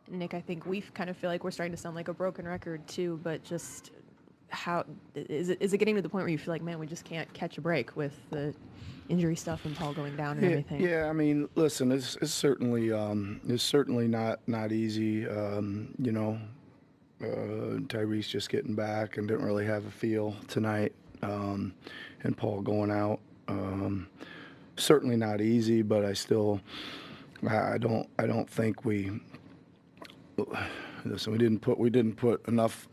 Nick, I think we kind of feel like we're starting to sound like a broken record too, but just how is it getting to the point where you feel like, man, we just can't catch a break with the injury stuff and Paul going down and Yeah, everything? yeah. I mean, listen, it's certainly not easy. Tyrese just getting back and didn't really have a feel tonight, and Paul going out. Certainly not easy, but I don't think we. Listen, we didn't put enough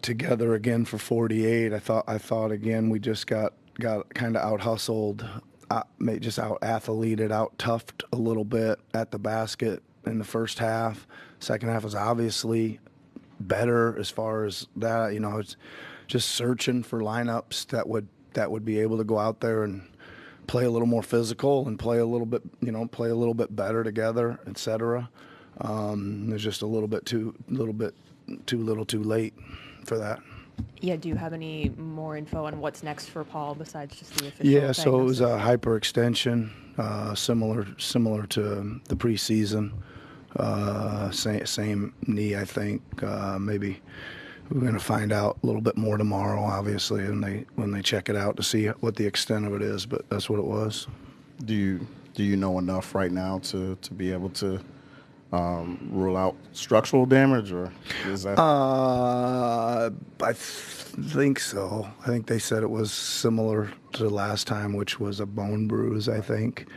together again for 48. I thought again we just got kind of out hustled, just out athleted, out toughed a little bit at the basket in the first half. Second half was obviously better as far as that. It's just searching for lineups that would be able to go out there and play a little more physical and play a little bit better together, etc. There's just a little bit too little too late for that. Yeah, do you have any more info on what's next for Paul besides just the official Yeah, so it was a diagnosis? hyperextension, similar to the preseason. Same knee, I think. Maybe we're going to find out a little bit more tomorrow, obviously, when they check it out to see what the extent of it is. But that's what it was. Do you know enough right now to be able to rule out structural damage, or is that? I think so. I think they said it was similar to the last time, which was a bone bruise, I think.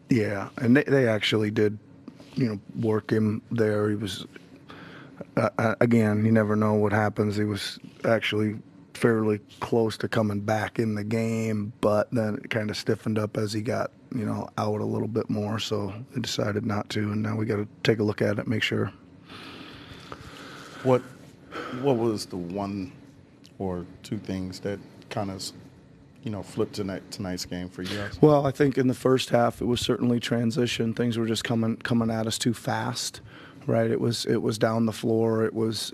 Yeah, and they actually did, work him there. He was, again, you never know what happens. He was actually fairly close to coming back in the game, but then it kind of stiffened up as he got, out a little bit more. So they decided not to, and now we got to take a look at it, make sure. What was the one or two things that kind of flipped tonight's game for you guys? Well, I think in the first half it was certainly transition. Things were just coming at us too fast, right? It was down the floor. It was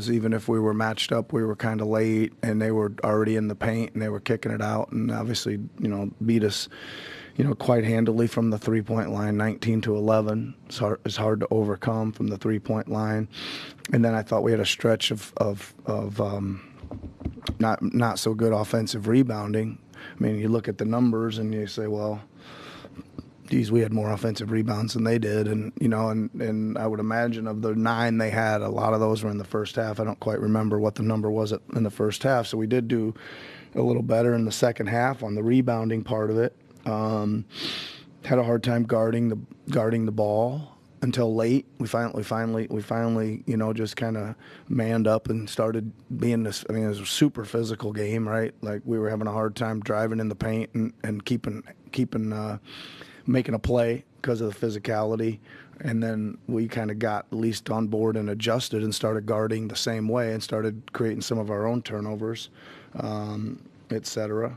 even if we were matched up, we were kind of late, and they were already in the paint and they were kicking it out, and obviously beat us quite handily from the 3-point line, 19-11. It's hard to overcome from the 3-point line, and then I thought we had a stretch of not so good offensive rebounding. I mean, you look at the numbers and you say, well, geez, we had more offensive rebounds than they did, and and I would imagine of the 9 they had, a lot of those were in the first half. I don't quite remember what the number was in the first half, so we did do a little better in the second half on the rebounding part of it. Had a hard time guarding the ball until late. We finally, just kind of manned up and started being this. I mean, it was a super physical game, right? Like we were having a hard time driving in the paint and keeping making a play because of the physicality. And then we kind of got at least on board and adjusted and started guarding the same way and started creating some of our own turnovers, et cetera.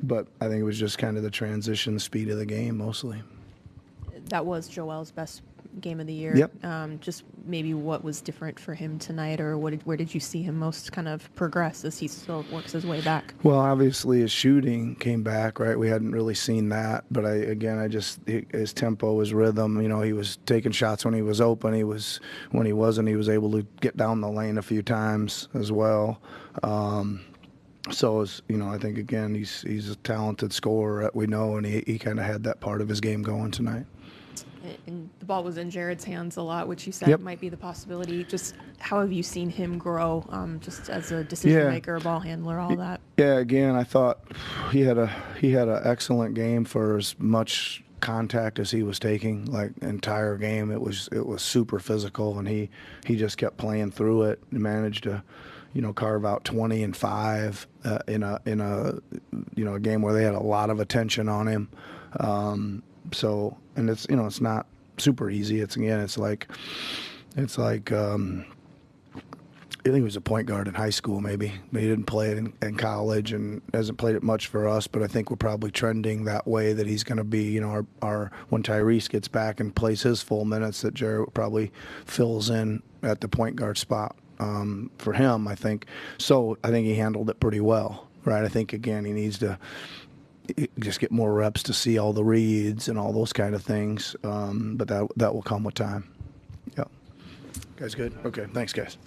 But I think it was just kind of the transition speed of the game mostly. That was Joel's best game of the year. Yep. Just maybe what was different for him tonight, or where did you see him most kind of progress as he still works his way back? Well, obviously his shooting came back, right? We hadn't really seen that, but his tempo, his rhythm. He was taking shots when he was open. When he wasn't, he was able to get down the lane a few times as well. So I think again he's a talented scorer, we know, and he kind of had that part of his game going tonight. And the ball was in Jared's hands a lot, which you said Yep. might be the possibility. Just how have you seen him grow, just as a decision maker, ball handler, all that? Yeah, again, I thought he had an excellent game for as much contact as he was taking. Like entire game, it was super physical, and he just kept playing through it and managed to carve out 20 and 5 in a game where they had a lot of attention on him. So, and it's not super easy. I think he was a point guard in high school, maybe. But he didn't play it in college and hasn't played it much for us. But I think we're probably trending that way, that he's going to be, our when Tyrese gets back and plays his full minutes, that Jared probably fills in at the point guard spot for him, I think. So I think he handled it pretty well, right? I think, again, he needs to just get more reps to see all the reads and all those kind of things. But that will come with time. Yeah. Guys, good. Okay. Thanks, guys.